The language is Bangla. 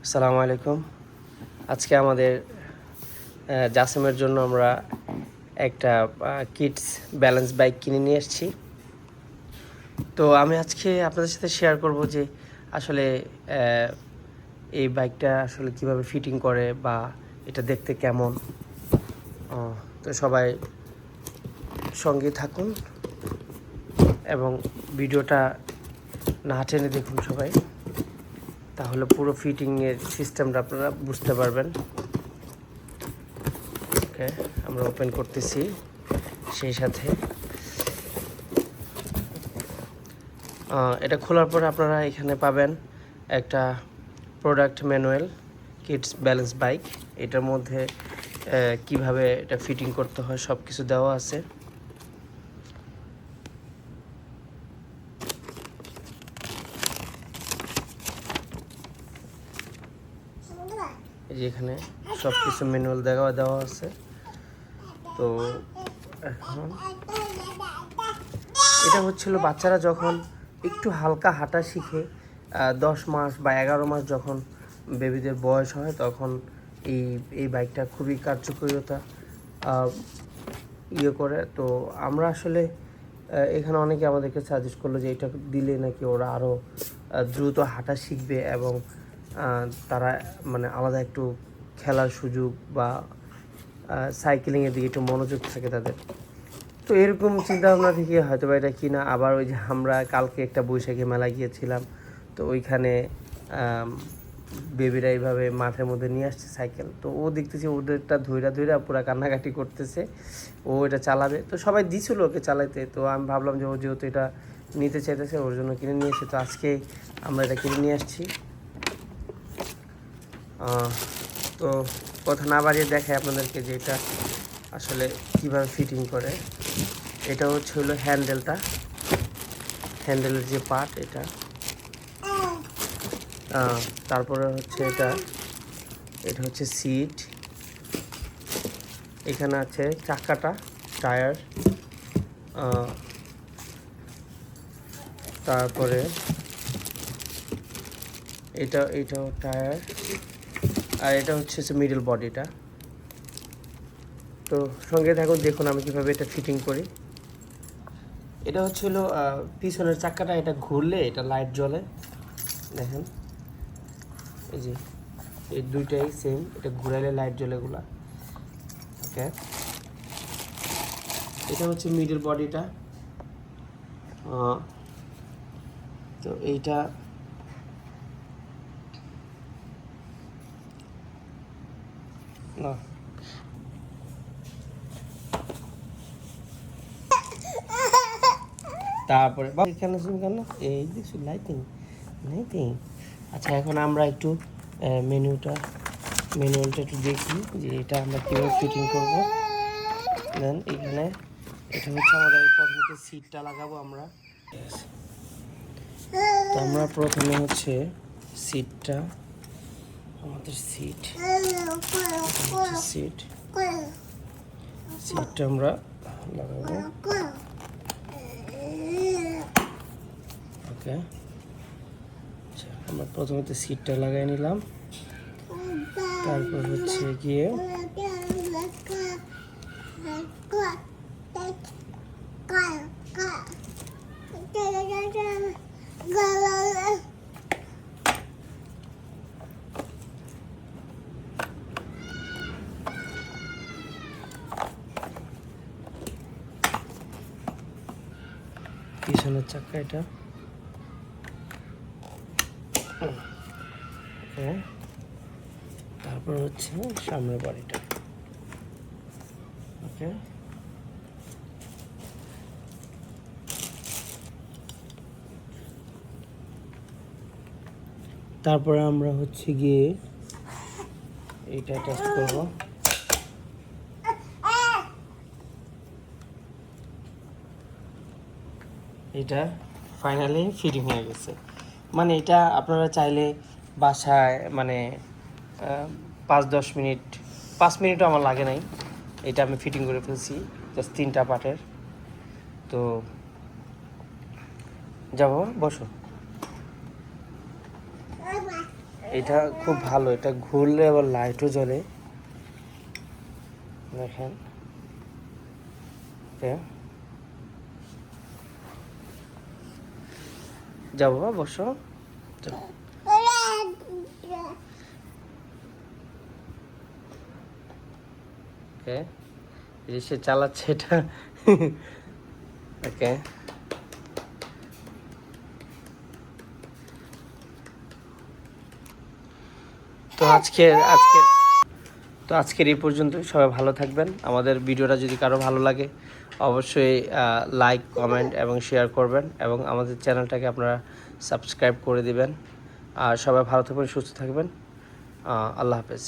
আসসালামু আলাইকুম। আজকে আমাদের জাসিমের জন্য আমরা একটা কিডস ব্যালেন্স বাইক কিনে নিয়ে এসেছি। তো আমি আজকে আপনাদের সাথে শেয়ার করব যে আসলে এই বাইকটা আসলে কিভাবে ফিটিং করে বা এটা দেখতে কেমন। তো সবাই সঙ্গে থাকুন এবং ভিডিওটা না টেনে দেখুন সবাই, তাহলে পুরো ফিটিংয়ের সিস্টেমটা আপনারা বুঝতে পারবেন। ওকে, আমরা ওপেন করতেছি। সেই সাথে এটা খোলার পরে আপনারা এখানে পাবেন একটা product manual kids balance bike. এটার মধ্যে কিভাবে এটা ফিটিং করতে হয় সব কিছু দেওয়া আছে। এই যে এখানে সব কিছু ম্যানুয়াল দেওয়া আছে। তো এখন এটা হচ্ছিল বাচ্চারা যখন একটু হালকা হাঁটা শিখে 10 মাস বা 11 মাস যখন বেবিদের বয়স হয় তখন এই বাইকটা খুবই কার্যকরিতা করে। তো আমরা আসলে এখানে অনেকে আমাদেরকে সাজেস্ট করলো যে এটা দিলে নাকি ওরা আরও দ্রুত হাঁটা শিখবে এবং তারা মানে আলাদা একটু খেলার সুযোগ বা সাইকেলিংয়ের দিকে একটু মনোযোগ থাকে তাদের। তো এরকম চিন্তাভাবনা থেকে হয়তো বা এটা কিনা। আবার ওই যে আমরা কালকে একটা বৈশাখী মেলা গিয়েছিলাম, তো ওইখানে বেবিরা এইভাবে মাঠের মধ্যে নিয়ে আসছে সাইকেল। তো ও দেখতেছি ওদেরটা ধইরা পুরো কান্নাকাটি করতেছে, ও এটা চালাবে। তো সবাই দিছিল ওকে চালাইতে, তো আমি ভাবলাম যে ও যেহেতু এটা নিতে চাইতেছে ওর জন্য কিনে নিয়ে এসে, তো আজকে আমরা এটা কিনে নিয়ে আসছি। তো কথা না বাড়িয়ে দেখাই আপনাদেরকে যে এটা আসলে কীভাবে ফিটিং করে। এটা হলো হ্যান্ডেলের যে পার্ট এটা। তারপরে হচ্ছে এটা হচ্ছে সিট। এখানে আছে চাকাটা, টায়ার, তারপরে এটাও টায়ার, আর এটা হচ্ছে মিডল বডিটা। তো সঙ্গে থাকুন, দেখুন আমি কীভাবে এটা ফিটিং করি। এটা হলো পিছনের চাকাটা, এটা ঘুরলে এটা লাইট জ্বলে, দেখেন এই যে এই দুইটাই সেম, এটা ঘুরাইলে লাইট জ্বলে এগুলা। ওকে, এটা হচ্ছে মিডল বডিটা। তো এইটা না, তারপরে কেন এই দেখছি লাইটিং। আচ্ছা, এখন আমরা একটু ম্যানুয়ালটা একটু দেখি যে এটা আমরা কীভাবে ফিটিং করবো। দেন এখানে এটা হচ্ছে আমাদের প্রথমে সিটটা লাগাবো আমরা। তো আমরা প্রথমে হচ্ছে সিটটা, আমাদের সিটটা আমরা লাগাবো। ওকে, আচ্ছা আমরা প্রথমে সিটটা লাগাই নিলাম। তারপর হচ্ছে গিয়ে পিছনের চাকা এটা। ওকে, তারপর হচ্ছে সামনের বডিটা। ওকে, তারপরে আমরা হচ্ছে গিয়ে এটা টেস্ট করব। এটা ফাইনালি ফিটিং হয়ে গেছে। মানে এটা আপনারা চাইলে বাসায় মানে 5 মিনিটও আমার লাগে নাই, এটা আমি ফিটিং করে ফেলছি জাস্ট 3টা পার্টের। তো যাবো, বসো। এটা খুব ভালো, এটা ঘুরলে আবার লাইটও জ্বলে দেখেন। ওকে, যাবো বা বসো। ওকে, এই যে সে চালাচ্ছে এটা। ওকে, তো আজকের এই পর্যন্ত। সবাই ভালো থাকবেন। আমাদের ভিডিওটা যদি কারো ভালো লাগে অবশ্যই লাইক, কমেন্ট এবং শেয়ার করবেন, এবং আমাদের চ্যানেলটাকে আপনারা সাবস্ক্রাইব করে দিবেন। আর সবাই ভালো থাকবেন, সুস্থ থাকবেন। আল্লাহ হাফেজ।